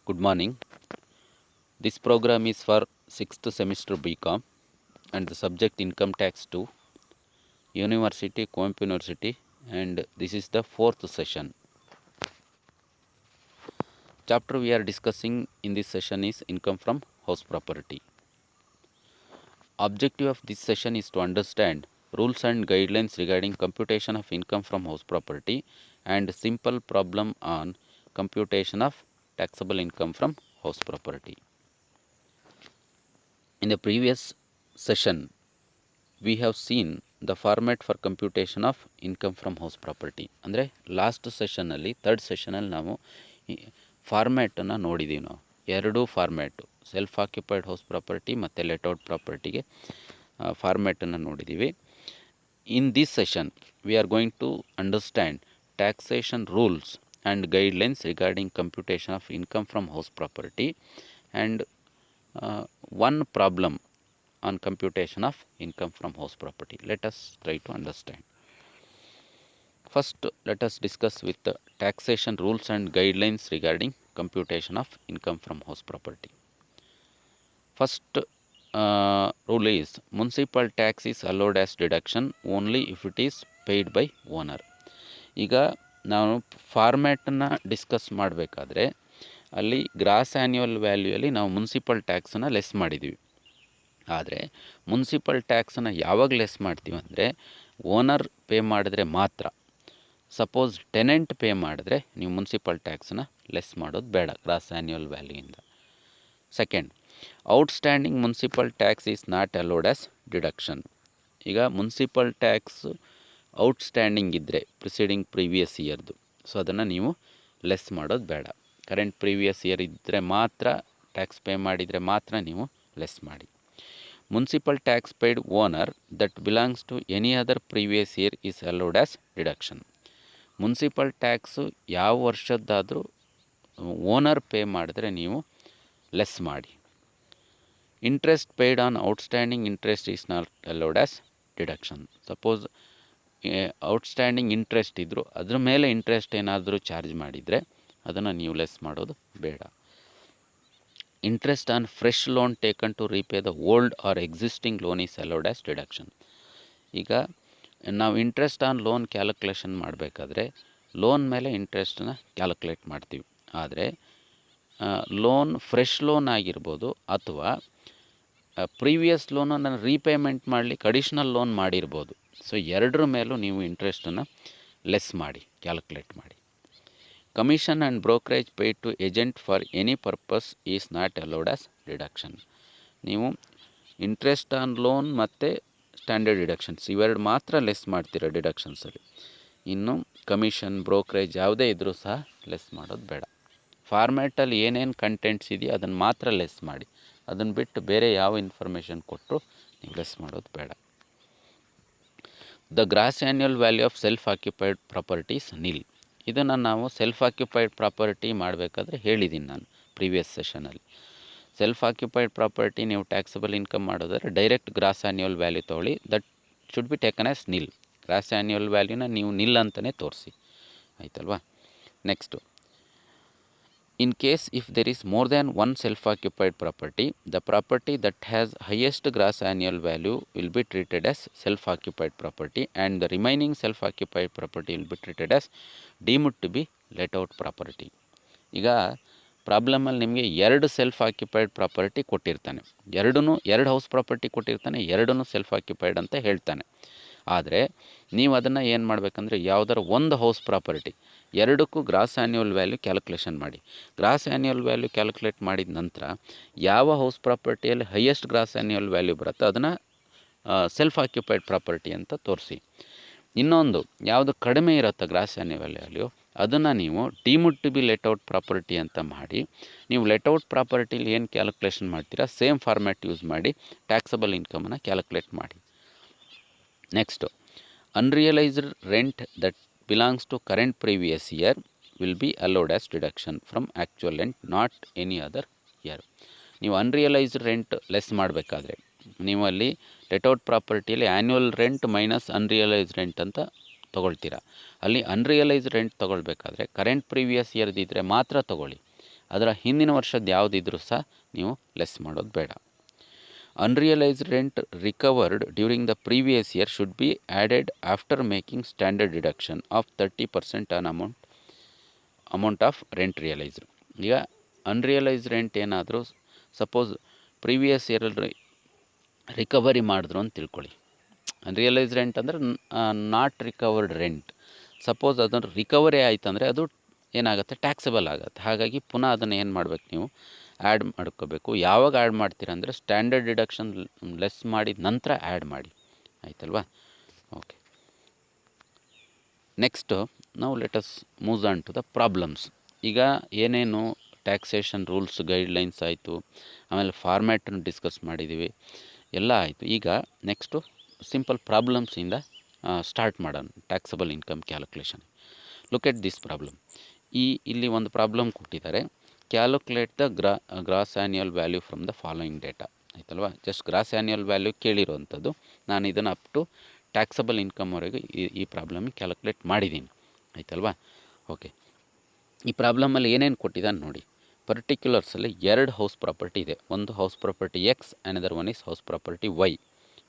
Good morning. This program is for 6th semester BCom and the subject Income Tax 2, University, Coimbatore University, and this is the 4th session. Chapter we are discussing in this session is Income from House Property. Objective of this session is to understand rules and guidelines regarding computation of income from house property and simple problem on computation of taxable income from house property. In the previous session, we have seen the format for computation of income from house property. ಅಂದರೆ last ಸೆಷನ್ನಲ್ಲಿ third ಸೆಷನಲ್ಲಿ ನಾವು ಫಾರ್ಮ್ಯಾಟನ್ನು ನೋಡಿದ್ದೀವಿ. ನಾವು ಎರಡೂ format self occupied house property ಮತ್ತು let out ಪ್ರಾಪರ್ಟಿಗೆ ಫಾರ್ಮ್ಯಾಟನ್ನು ನೋಡಿದ್ದೀವಿ. In this session we are going to understand taxation rules and guidelines regarding computation of income from house property and one problem on computation of income from house property. Let us try to understand. First, let us discuss with the taxation rules and guidelines regarding computation of income from house property. First rule is municipal tax is allowed as deduction only if it is paid by owner. ಈಗ ನಾವು ಫಾರ್ಮ್ಯಾಟನ್ನು discuss ಮಾಡಬೇಕಾದ್ರೆ ಅಲ್ಲಿ gross annual ವ್ಯಾಲ್ಯೂಯಲ್ಲಿ ನಾವು municipal ಟ್ಯಾಕ್ಸನ್ನು less ಮಾಡಿದ್ದೀವಿ. ಆದರೆ municipal ಟ್ಯಾಕ್ಸನ್ನು ಯಾವಾಗ less ಮಾಡ್ತೀವಿ ಅಂದರೆ ಓನರ್ ಪೇ ಮಾಡಿದ್ರೆ ಮಾತ್ರ. ಸಪೋಸ್ ಟೆನೆಂಟ್ ಪೇ ಮಾಡಿದ್ರೆ ನೀವು ಮುನ್ಸಿಪಲ್ ಟ್ಯಾಕ್ಸನ್ನು ಲೆಸ್ ಮಾಡೋದು ಬೇಡ ಗ್ರಾಸ್ ಆ್ಯನ್ಯುವಲ್ ವ್ಯಾಲ್ಯೂಯಿಂದ. Second, outstanding municipal tax is not allowed as deduction. ಈಗ ಮುನ್ಸಿಪಲ್ ಟ್ಯಾಕ್ಸ್ ಔಟ್ಸ್ಟ್ಯಾಂಡಿಂಗ್ ಇದ್ದರೆ ಪ್ರಿವಿಯಸ್ ಇಯರ್ದು, ಸೊ ಅದನ್ನು ನೀವು ಲೆಸ್ ಮಾಡೋದು ಬೇಡ. ಕರೆಂಟ್ ಪ್ರೀವಿಯಸ್ ಇಯರ್ ಇದ್ದರೆ ಮಾತ್ರ, ಟ್ಯಾಕ್ಸ್ ಪೇ ಮಾಡಿದರೆ ಮಾತ್ರ ನೀವು ಲೆಸ್ ಮಾಡಿ. Municipal tax paid owner that belongs to any other previous year is allowed as deduction. Municipal tax ಯಾವ ವರ್ಷದ್ದಾದರೂ ಓನರ್ ಪೇ ಮಾಡಿದ್ರೆ ನೀವು ಲೆಸ್ ಮಾಡಿ. Interest paid on outstanding interest is not allowed as deduction. Suppose outstanding interest ಇದ್ದರೂ ಅದ್ರ ಮೇಲೆ interest ಏನಾದರೂ charge ಮಾಡಿದರೆ ಅದನ್ನು ನೀವು ಲೆಸ್ ಮಾಡೋದು ಬೇಡ. Interest on fresh loan taken to repay the old or existing loan is allowed as deduction. ಈಗ ನಾವು ಇಂಟ್ರೆಸ್ಟ್ ಆನ್ ಲೋನ್ ಕ್ಯಾಲ್ಕುಲೇಷನ್ ಮಾಡಬೇಕಾದ್ರೆ ಲೋನ್ ಮೇಲೆ ಇಂಟ್ರೆಸ್ಟನ್ನ ಕ್ಯಾಲ್ಕುಲೇಟ್ ಮಾಡ್ತೀವಿ. ಆದರೆ ಲೋನ್ ಫ್ರೆಶ್ ಲೋನ್ ಆಗಿರ್ಬೋದು ಅಥವಾ ಪ್ರೀವಿಯಸ್ ಲೋನನ್ನು ರೀಪೇಮೆಂಟ್ ಮಾಡಲಿಕ್ಕೆ ಅಡಿಷ್ನಲ್ ಲೋನ್ ಮಾಡಿರ್ಬೋದು. ಸೊ ಎರಡರ ಮೇಲೂ ನೀವು ಇಂಟ್ರೆಸ್ಟನ್ನು ಲೆಸ್ ಮಾಡಿ, ಕ್ಯಾಲ್ಕುಲೇಟ್ ಮಾಡಿ. Commission and brokerage paid to agent for any purpose is not allowed as deduction. ನೀವು ಇಂಟ್ರೆಸ್ಟ್ ಆನ್ ಲೋನ್ ಮತ್ತು ಸ್ಟ್ಯಾಂಡರ್ಡ್ ಡಿಡಕ್ಷನ್ಸ್ ಇವೆರಡು ಮಾತ್ರ ಲೆಸ್ ಮಾಡ್ತೀರ ಡಿಡಕ್ಷನ್ಸಲ್ಲಿ. ಇನ್ನು ಕಮಿಷನ್, ಬ್ರೋಕರೇಜ್ ಯಾವುದೇ ಇದ್ದರೂ ಸಹ ಲೆಸ್ ಮಾಡೋದು ಬೇಡ. ಫಾರ್ಮ್ಯಾಟಲ್ಲಿ ಏನೇನು ಕಂಟೆಂಟ್ಸ್ ಇದೆಯೋ ಅದನ್ನು ಮಾತ್ರ ಲೆಸ್ ಮಾಡಿ. ಅದನ್ನು ಬಿಟ್ಟು ಬೇರೆ ಯಾವ ಇನ್ಫಾರ್ಮೇಷನ್ ಕೊಟ್ಟರು ನೀವು ಲೆಸ್ ಮಾಡೋದು ಬೇಡ. The gross annual value of self occupied properties nil. ಇದನ್ನು ನಾವು ಸೆಲ್ಫ್ ಆಕ್ಯುಪೈಡ್ ಪ್ರಾಪರ್ಟಿ ಮಾಡಬೇಕಾದ್ರೆ ಹೇಳಿದ್ದೀನಿ ನಾನು ಪ್ರೀವಿಯಸ್ ಸೆಷನಲ್ಲಿ. ಸೆಲ್ಫ್ ಆಕ್ಯುಪೈಡ್ ಪ್ರಾಪರ್ಟಿ ನೀವು ಟ್ಯಾಕ್ಸಬಲ್ ಇನ್ಕಮ್ ಮಾಡೋದಾದ್ರೆ ಡೈರೆಕ್ಟ್ ಗ್ರಾಸ್ ಆ್ಯನ್ಯುವಲ್ ವ್ಯಾಲ್ಯೂ ತೊಗೊಳ್ಳಿ. That should be taken as nil. Gross annual ವ್ಯಾಲ್ಯೂನ ನೀವು ನಿಲ್ ಅಂತಲೇ ತೋರಿಸಿ, ಆಯ್ತಲ್ವಾ. Next, in case if there is more than one self occupied property, the property that has highest gross annual value will be treated as self occupied property and the remaining self occupied property will be treated as deemed to be let out property. ಈಗ ಪ್ರಾಬ್ಲಮಲ್ಲಿ ನಿಮಗೆ ಎರಡು self occupied property ಕೊಟ್ಟಿರ್ತಾನೆ, ಎರಡು house property ಕೊಟ್ಟಿರ್ತಾನೆ, ಎರಡೂ self occupied ಅಂತ ಹೇಳ್ತಾನೆ. ಆದರೆ ನೀವು ಅದನ್ನು ಏನು ಮಾಡಬೇಕಂದ್ರೆ ಯಾವುದರ ಒಂದು ಹೌಸ್ ಪ್ರಾಪರ್ಟಿ ಎರಡಕ್ಕೂ ಗ್ರಾಸ್ ಆ್ಯನ್ಯುವಲ್ ವ್ಯಾಲ್ಯೂ ಕ್ಯಾಲ್ಕುಲೇಷನ್ ಮಾಡಿ. ಗ್ರಾಸ್ ಆ್ಯನ್ಯುವಲ್ ವ್ಯಾಲ್ಯೂ ಕ್ಯಾಲ್ಕುಲೇಟ್ ಮಾಡಿದ ನಂತರ ಯಾವ ಹೌಸ್ ಪ್ರಾಪರ್ಟಿಯಲ್ಲಿ ಹೈಯೆಸ್ಟ್ ಗ್ರಾಸ್ ಆ್ಯನ್ಯುವಲ್ ವ್ಯಾಲ್ಯೂ ಬರುತ್ತೋ ಅದನ್ನು ಸೆಲ್ಫ್ ಆಕ್ಯುಪೈಡ್ ಪ್ರಾಪರ್ಟಿ ಅಂತ ತೋರಿಸಿ. ಇನ್ನೊಂದು ಯಾವುದು ಕಡಿಮೆ ಇರುತ್ತೋ ಗ್ರಾಸ್ ಆ್ಯನ್ಯುವಲ್ ವ್ಯಾಲ್ಯೂ ಅದನ್ನು ನೀವು deemed to be let out property ಅಂತ ಮಾಡಿ, ನೀವು ಲೆಟ್ ಔಟ್ ಪ್ರಾಪರ್ಟಿಲಿ ಏನು ಕ್ಯಾಲ್ಕುಲೇಷನ್ ಮಾಡ್ತೀರಾ ಸೇಮ್ ಫಾರ್ಮ್ಯಾಟ್ ಯೂಸ್ ಮಾಡಿ ಟ್ಯಾಕ್ಸಬಲ್ ಇನ್ಕಮನ್ನು ಕ್ಯಾಲ್ಕುಲೇಟ್ ಮಾಡಿ. Next, unrealised rent that belongs to current previous year will be allowed as deduction from actual rent not any other year. ನೀವು ಅನ್ರಿಯಲೈಸ್ಡ್ ರೆಂಟ್ ಲೆಸ್ ಮಾಡಬೇಕಾದ್ರೆ ನೀವು ಅಲ್ಲಿ ಲೆಟ್ಔಟ್ ಪ್ರಾಪರ್ಟಿಯಲ್ಲಿ annual rent minus unrealised rent ಅಂತ ತೊಗೊಳ್ತೀರಾ. ಅಲ್ಲಿ unrealised rent ತೊಗೊಳ್ಬೇಕಾದ್ರೆ current previous ಇಯರ್ದಿದ್ದರೆ ಮಾತ್ರ ತೊಗೊಳ್ಳಿ. ಅದರ ಹಿಂದಿನ ವರ್ಷದ ಯಾವುದಿದ್ರೂ ಸಹ ನೀವು ಲೆಸ್ ಮಾಡೋದು ಬೇಡ. Unrealised rent recovered during the previous year should be added after making standard deduction of 30% on amount of rent realised. ಈಗ ಅನ್ರಿಯಲೈಸ್ಡ್ ರೆಂಟ್ ಏನಾದರೂ ಸಪೋಸ್ ಪ್ರೀವಿಯಸ್ ಇಯರಲ್ಲಿ ರಿಕವರಿ ಮಾಡಿದ್ರು ಅಂತ ತಿಳ್ಕೊಳ್ಳಿ. ಅನ್ರಿಯಲೈಸ್ಡ್ ರೆಂಟ್ ಅಂದರೆ ನಾಟ್ ರಿಕವರ್ಡ್ ರೆಂಟ್. ಸಪೋಸ್ ಅದನ್ನು recovery ಆಯ್ತು ಅಂದರೆ ಅದು ಏನಾಗುತ್ತೆ, ಟ್ಯಾಕ್ಸಬಲ್ ಆಗುತ್ತೆ. ಹಾಗಾಗಿ ಪುನಃ ಅದನ್ನು ಏನು ಮಾಡಬೇಕು, ನೀವು ಆ್ಯಡ್ ಮಾಡ್ಕೋಬೇಕು. ಯಾವಾಗ ಆ್ಯಡ್ ಮಾಡ್ತೀರ ಅಂದರೆ ಸ್ಟ್ಯಾಂಡರ್ಡ್ ಡಿಡಕ್ಷನ್ ಲೆಸ್ ಮಾಡಿದ ನಂತರ ಆ್ಯಡ್ ಮಾಡಿ, ಆಯ್ತಲ್ವಾ? ಓಕೆ, ನೆಕ್ಸ್ಟು ನಾವು let us moves on to the problems. ಈಗ ಏನೇನು ಟ್ಯಾಕ್ಸೇಷನ್ ರೂಲ್ಸ್ ಗೈಡ್ಲೈನ್ಸ್ ಆಯಿತು, ಆಮೇಲೆ ಫಾರ್ಮ್ಯಾಟನ್ನು ಡಿಸ್ಕಸ್ ಮಾಡಿದ್ದೀವಿ, ಎಲ್ಲ ಆಯಿತು. ಈಗ ನೆಕ್ಸ್ಟು ಸಿಂಪಲ್ ಪ್ರಾಬ್ಲಮ್ಸಿಂದ ಸ್ಟಾರ್ಟ್ ಮಾಡೋಣ. Taxable income calculation. Look at this problem. ಇಲ್ಲಿ ಒಂದು ಪ್ರಾಬ್ಲಮ್ ಕೊಟ್ಟಿದ್ದಾರೆ. Calculate the gross annual value from the following data, ಆಯ್ತಲ್ವಾ? ಜಸ್ಟ್ ಗ್ರಾಸ್ ಆ್ಯನ್ಯುಯಲ್ ವ್ಯಾಲ್ಯೂ ಕೇಳಿರೋವಂಥದ್ದು. ನಾನು ಇದನ್ನು ಅಪ್ ಟು ಟ್ಯಾಕ್ಸಬಲ್ ಇನ್ಕಮ್ವರೆಗೆ ಈ ಪ್ರಾಬ್ಲಮಿಗೆ ಕ್ಯಾಲ್ಕುಲೇಟ್ ಮಾಡಿದ್ದೀನಿ, ಆಯ್ತಲ್ವಾ? ಓಕೆ, ಈ ಪ್ರಾಬ್ಲಮಲ್ಲಿ ಏನೇನು ಕೊಟ್ಟಿದ್ದಾನೆ ನೋಡಿ. ಪರ್ಟಿಕ್ಯುಲರ್ಸಲ್ಲಿ 2 ಹೌಸ್ ಪ್ರಾಪರ್ಟಿ ಇದೆ. ಒಂದು house property X, another one is house property Y,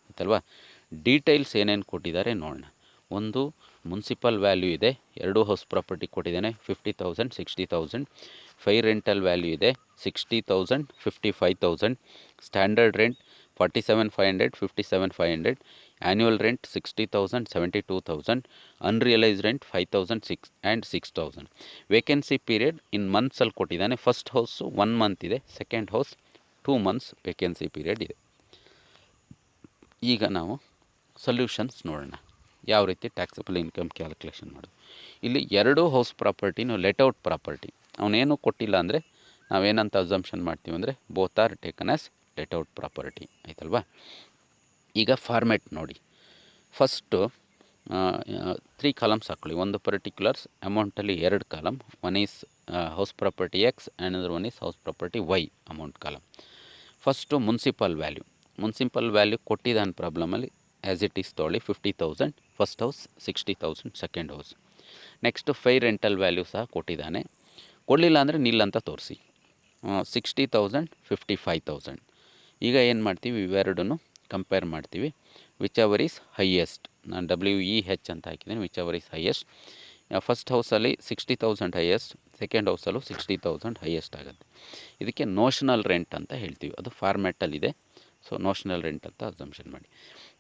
ಆಯ್ತಲ್ವಾ? ಡೀಟೇಲ್ಸ್ ಏನೇನು ಕೊಟ್ಟಿದ್ದಾರೆ ನೋಡೋಣ. ಒಂದು ಮುನ್ಸಿಪಲ್ ವ್ಯಾಲ್ಯೂ ಇದೆ, 2 ಹೌಸ್ ಪ್ರಾಪರ್ಟಿ ಕೊಟ್ಟಿದ್ದಾನೆ, 50,000 60,000. 5 ರೆಂಟಲ್ ವ್ಯಾಲ್ಯೂ ಇದೆ, 60,000 55,000. Standard rent 47,500 57,500. Annual rent 60,000 72,000. Unrealised rent 5,000 and 6,000. Vacancy period in ಮಂತ್ಸಲ್ಲಿ ಕೊಟ್ಟಿದ್ದಾನೆ. ಫಸ್ಟ್ ಹೌಸು 1 ಮಂತ್ ಇದೆ, second house 2 months vacancy period ಇದೆ. ಈಗ ನಾವು ಸೊಲ್ಯೂಷನ್ಸ್ ನೋಡೋಣ, ಯಾವ ರೀತಿ ಟ್ಯಾಕ್ಸಬಲ್ ಇನ್ಕಮ್ ಕ್ಯಾಲ್ಕುಲೇಷನ್ ಮಾಡೋದು. ಇಲ್ಲಿ 2 ಹೌಸ್ ಪ್ರಾಪರ್ಟಿನೂ ಲೆಟ್ಔಟ್ ಪ್ರಾಪರ್ಟಿ. ಅವನೇನು ಕೊಟ್ಟಿಲ್ಲ ಅಂದರೆ ನಾವೇನಂತ ಅಸಂಪ್ಷನ್ ಮಾಡ್ತೀವಿ ಅಂದರೆ both are taken as let out property, ಆಯ್ತಲ್ವಾ? ಈಗ ಫಾರ್ಮ್ಯಾಟ್ ನೋಡಿ. ಫಸ್ಟು 3 ಕಾಲಮ್ಸ್ ಹಾಕ್ಕೊಳ್ಳಿ. ಒಂದು ಪರ್ಟಿಕ್ಯುಲರ್ಸ್ ಅಮೌಂಟಲ್ಲಿ 2 column. One is house property X, another one is house property Y amount column. First municipal value. Municipal value ಕೊಟ್ಟಿದ್ದಾನೆ ಪ್ರಾಬ್ಲಮಲ್ಲಿ, ಆ್ಯಸ್ ಇಟ್ ಈಸ್ ತೊಗೊಳ್ಳಿ. 50,000 first house, 60,000 second house. Next 5 rental value ಸಹ ಕೊಟ್ಟಿದ್ದಾನೆ. ಕೊಡಲಿಲ್ಲ ಅಂದರೆ ನಿಲ್ ಅಂತ ತೋರಿಸಿ. 60,000 55,000. ಈಗ ಏನು ಮಾಡ್ತೀವಿ, ಇವೆರಡನ್ನು ಕಂಪೇರ್ ಮಾಡ್ತೀವಿ. Whichever is highest. ನಾನು WEH ಅಂತ ಹಾಕಿದ್ದೀನಿ, whichever is highest. First ಹೌಸಲ್ಲಿ 60,000 ಹೈಯೆಸ್ಟ್, ಸೆಕೆಂಡ್ ಹೌಸಲ್ಲೂ 60,000 ಹೈಯೆಸ್ಟ್ ಆಗುತ್ತೆ. ಇದಕ್ಕೆ ನೋಷನಲ್ ರೆಂಟ್ ಅಂತ ಹೇಳ್ತೀವಿ. ಅದು ಫಾರ್ಮ್ಯಾಟಲ್ಲಿದೆ. ಸೊ ನೋಷನಲ್ ರೆಂಟ್ ಅಂತ ಅಸಂಪ್ಷನ್ ಮಾಡಿ.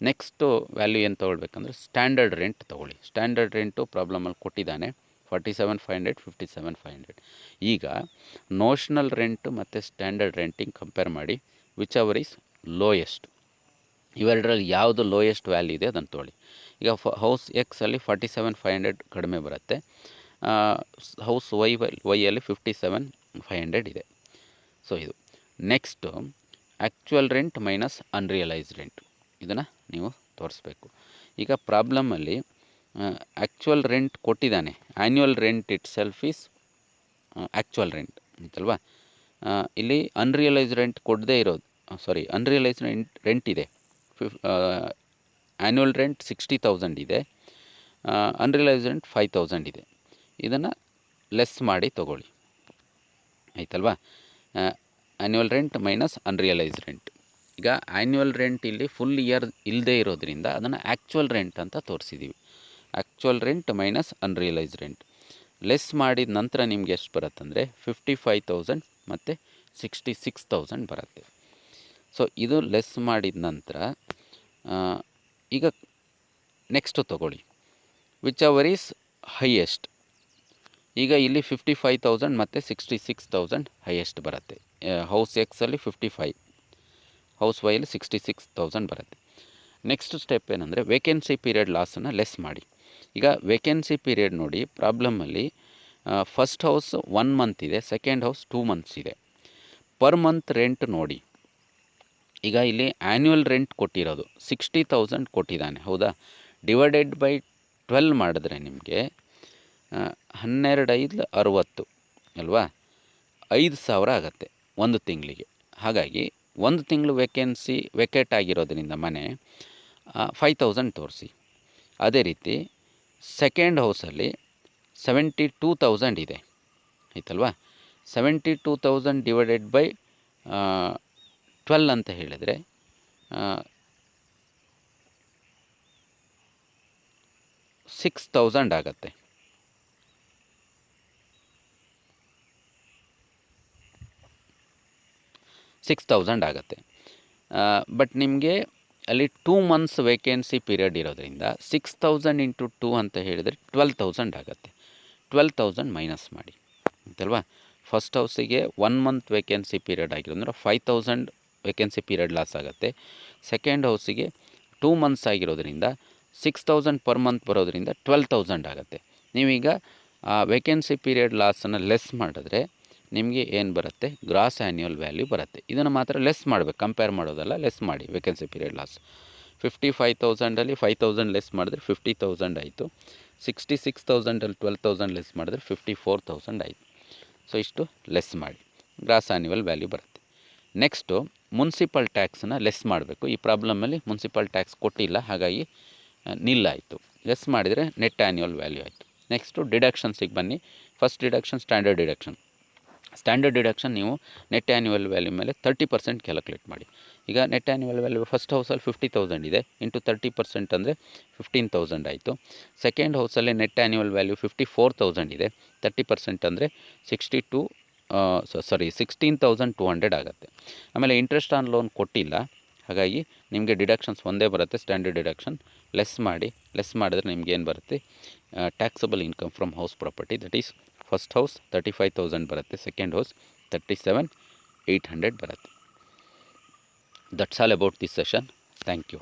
ನೆಕ್ಸ್ಟು ವ್ಯಾಲ್ಯೂ ಏನು ತೊಗೊಳ್ಬೇಕಂದ್ರೆ ಸ್ಟ್ಯಾಂಡರ್ಡ್ ರೆಂಟ್ ತೊಗೊಳ್ಳಿ. ಸ್ಟ್ಯಾಂಡರ್ಡ್ ರೆಂಟು ಪ್ರಾಬ್ಲಮಲ್ಲಿ ಕೊಟ್ಟಿದ್ದಾನೆ 47,500 57,500. ಈಗ ನೋಷನಲ್ ರೆಂಟು ಮತ್ತು ಸ್ಟ್ಯಾಂಡರ್ಡ್ ರೆಂಟಿಂಗ್ ಕಂಪೇರ್ ಮಾಡಿ. Whichever is lowest. ಇವೆರಡರಲ್ಲಿ ಯಾವುದು ಲೋಯೆಸ್ಟ್ ವ್ಯಾಲ್ಯೂ ಇದೆ ಅದನ್ನು ತೊಗೊಳ್ಳಿ. ಈಗ ಹೌಸ್ ಎಕ್ಸಲ್ಲಿ 47,500 ಕಡಿಮೆ ಬರುತ್ತೆ. ಹೌಸ್ ವೈಯಲ್ಲಿ 57,500 ಇದೆ. ಸೊ ಇದು next actual rent minus unrealised rent. ಇದನ್ನು ನೀವು ತೋರಿಸ್ಬೇಕು. ಈಗ ಪ್ರಾಬ್ಲಮಲ್ಲಿ ಆ್ಯಕ್ಚುಯಲ್ ರೆಂಟ್ ಕೊಟ್ಟಿದ್ದಾನೆ. Annual rent it self is actual rent, ಆಯ್ತಲ್ವಾ? ಇಲ್ಲಿ ಅನ್ರಿಯಲೈಸ್ಡ್ ರೆಂಟ್ ಕೊಡದೇ ಇರೋದು, ಅನ್ರಿಯಲೈಸ್ಡ್ ರೆಂಟ್ ಇದೆ. ಆ್ಯನ್ಯುವಲ್ ರೆಂಟ್ 60,000 ಇದೆ, ಅನ್ರಿಯಲೈಸ್ಡ್ ರೆಂಟ್ 5,000 ಇದೆ. ಇದನ್ನು ಲೆಸ್ ಮಾಡಿ ತೊಗೊಳ್ಳಿ, ಆಯ್ತಲ್ವಾ? Annual rent minus unrealised rent. ಈಗ ಆ್ಯನ್ಯುವಲ್ ರೆಂಟ್ ಇಲ್ಲಿ ಫುಲ್ ಇಯರ್ ಇಲ್ಲದೇ ಇರೋದ್ರಿಂದ ಅದನ್ನು ಆ್ಯಕ್ಚುಯಲ್ ರೆಂಟ್ ಅಂತ ತೋರಿಸಿದ್ದೀವಿ. Actual rent minus unrealised rent less ಮಾಡಿದ ನಂತರ ನಿಮ್ಗೆ ಎಷ್ಟು ಬರುತ್ತಂದರೆ 55,000 ಮತ್ತು 66,000 ಬರುತ್ತೆ. ಸೊ ಇದು ಲೆಸ್ ಮಾಡಿದ ನಂತರ ಈಗ ನೆಕ್ಸ್ಟು ತೊಗೊಳ್ಳಿ, ವಿಚ್ ಎವರ್ ಈಸ್ ಹೈಯೆಸ್ಟ್. ಈಗ ಇಲ್ಲಿ 55,000 ಮತ್ತು 66,000 ಹೈಯೆಸ್ಟ್ ಬರುತ್ತೆ. ಹೌಸ್ ಎಕ್ಸಲ್ಲಿ 55, ಹೌಸ್ ವೈಯಲ್ಲಿ 66,000 ಬರುತ್ತೆ. ನೆಕ್ಸ್ಟ್ ಸ್ಟೆಪ್ ಏನಂದರೆ ವೇಕೆನ್ಸಿ ಪೀರಿಯಡ್ ಲಾಸನ್ನು ಲೆಸ್ ಮಾಡಿ. ಈಗ ವೇಕೆನ್ಸಿ ಪೀರಿಯಡ್ ನೋಡಿ, ಪ್ರಾಬ್ಲಮಲ್ಲಿ ಫಸ್ಟ್ ಹೌಸ್ 1 ಮಂತ್ ಇದೆ, ಸೆಕೆಂಡ್ ಹೌಸ್ 2 ಮಂತ್ಸ್ ಇದೆ. ಪರ್ ಮಂತ್ ರೆಂಟ್ ನೋಡಿ. ಈಗ ಇಲ್ಲಿ ಆ್ಯನ್ಯುವಲ್ ರೆಂಟ್ ಕೊಟ್ಟಿರೋದು 60,000 ಕೊಟ್ಟಿದ್ದಾನೆ, ಹೌದಾ? ಡಿವೈಡೆಡ್ ಬೈ 12 ಮಾಡಿದ್ರೆ ನಿಮಗೆ 12 5 60 ಅಲ್ವಾ? 5,000 ಆಗುತ್ತೆ ಒಂದು ತಿಂಗಳಿಗೆ. ಹಾಗಾಗಿ ಒಂದು ತಿಂಗಳು ವೆಕೇಟ್ ಆಗಿರೋದ್ರಿಂದ ಮನೆ 5,000 ತೋರಿಸಿ. ಅದೇ ರೀತಿ ಸೆಕೆಂಡ್ ಹೌಸಲ್ಲಿ 72,000 ಇದೆ, ಆಯ್ತಲ್ವಾ? 72,000 ಡಿವೈಡೆಡ್ ಬೈ 12 ಅಂತ ಹೇಳಿದರೆ 6,000 ಆಗುತ್ತೆ. ಬಟ್ ನಿಮಗೆ ಅಲ್ಲಿ 2 ಮಂತ್ಸ್ ವೇಕೆನ್ಸಿ ಪೀರಿಯಡ್ ಇರೋದ್ರಿಂದ 6,000 ಇಂಟು 2 ಅಂತ ಹೇಳಿದರೆ 12,000 ಆಗುತ್ತೆ. 12,000 ಮೈನಸ್ ಮಾಡಿ ಅಂತಲ್ವಾ. ಫಸ್ಟ್ ಹೌಸಿಗೆ 1 ಮಂತ್ ವೇಕೆನ್ಸಿ ಪೀರಿಯಡ್ ಆಗಿರೋದ್ರೆ 5,000 ವೇಕೆನ್ಸಿ ಪೀರಿಯಡ್ ಲಾಸ್ ಆಗುತ್ತೆ. ಸೆಕೆಂಡ್ ಹೌಸಿಗೆ 2 ಮಂತ್ಸ್ ಆಗಿರೋದ್ರಿಂದ 6,000 ಪರ್ ಮಂತ್ ಬರೋದ್ರಿಂದ 12,000 ಆಗುತ್ತೆ. ನೀವೀಗ ಆ ವೇಕೆನ್ಸಿ ಪೀರಿಯಡ್ ಲಾಸನ್ನು ಲೆಸ್ ಮಾಡಿದ್ರೆ ನಿಮಗೆ ಏನು ಬರುತ್ತೆ, ಗ್ರಾಸ್ ಆ್ಯನ್ಯುವಲ್ ವ್ಯಾಲ್ಯೂ ಬರುತ್ತೆ. ಇದನ್ನು ಮಾತ್ರ ಲೆಸ್ ಮಾಡಬೇಕು, ಕಂಪೇರ್ ಮಾಡೋದಲ್ಲ, ಲೆಸ್ ಮಾಡಿ ವೇಕೆನ್ಸಿ ಪೀರಿಯಡ್ ಲಾಸ್. 55,000ಅಲ್ಲಿ 5,000 ಲೆಸ್ ಮಾಡಿದ್ರೆ 50,000 ಆಯಿತು. 66,000ಅಲ್ಲಿ 12,000 ಲೆಸ್ ಮಾಡಿದ್ರೆ 54,000 ಆಯಿತು. ಸೊ ಇಷ್ಟು ಲೆಸ್ ಮಾಡಿ ಗ್ರಾಸ್ ಆ್ಯನ್ಯುವಲ್ ವ್ಯಾಲ್ಯೂ ಬರುತ್ತೆ. ನೆಕ್ಸ್ಟು ಮುನ್ಸಿಪಲ್ ಟ್ಯಾಕ್ಸನ್ನು ಲೆಸ್ ಮಾಡಬೇಕು. ಈ ಪ್ರಾಬ್ಲಮಲ್ಲಿ ಮುನ್ಸಿಪಲ್ ಟ್ಯಾಕ್ಸ್ ಕೊಟ್ಟಿಲ್ಲ, ಹಾಗಾಗಿ ನಿಲ್ಲಾಯಿತು. ಲೆಸ್ ಮಾಡಿದರೆ ನೆಟ್ ಆ್ಯನ್ಯುವಲ್ ವ್ಯಾಲ್ಯೂ ಆಯಿತು. ನೆಕ್ಸ್ಟು ಡಿಡಕ್ಷನ್ಸಿಗೆ ಬನ್ನಿ. First deduction standard deduction. Standard deduction ನೀವು ನೆಟ್ ಆ್ಯನ್ಯುವಲ್ ವ್ಯಾಲ್ಯೂ ಮೇಲೆ 30% ಕ್ಯಾಲ್ಕುಲೇಟ್ ಮಾಡಿ. ಈಗ ನೆಟ್ ಆ್ಯನ್ಯುವಲ್ ವ್ಯಾಲ್ಯೂ ಫಸ್ಟ್ ಹೌಸಲ್ಲಿ 50,000 ಇದೆ, ಇಂಟು 30% ಅಂದರೆ 15,000 ಆಯಿತು. ಸೆಕೆಂಡ್ ಹೌಸಲ್ಲಿ ನೆಟ್ ಆ್ಯನ್ಯುವಲ್ ವ್ಯಾಲ್ಯೂ 54,000 ಇದೆ, 30% ಅಂದರೆ 16,200 ಆಗುತ್ತೆ. ಆಮೇಲೆ ಇಂಟ್ರೆಸ್ಟ್ ಆನ್ ಲೋನ್ ಕೊಟ್ಟಿಲ್ಲ, ಹಾಗಾಗಿ ನಿಮಗೆ ಡಿಡಕ್ಷನ್ಸ್ ಒಂದೇ ಬರುತ್ತೆ, ಸ್ಟ್ಯಾಂಡರ್ಡ್ ಡಿಡಕ್ಷನ್. ಲೆಸ್ ಮಾಡಿದ್ರೆ ನಿಮ್ಗೆ ಏನು ಬರುತ್ತೆ, taxable income from house property, that is first house 35,000 ಬರುತ್ತೆ, ಸೆಕೆಂಡ್ ಹೌಸ್ 37,800 ಬರುತ್ತೆ. That's all about this session. Thank you.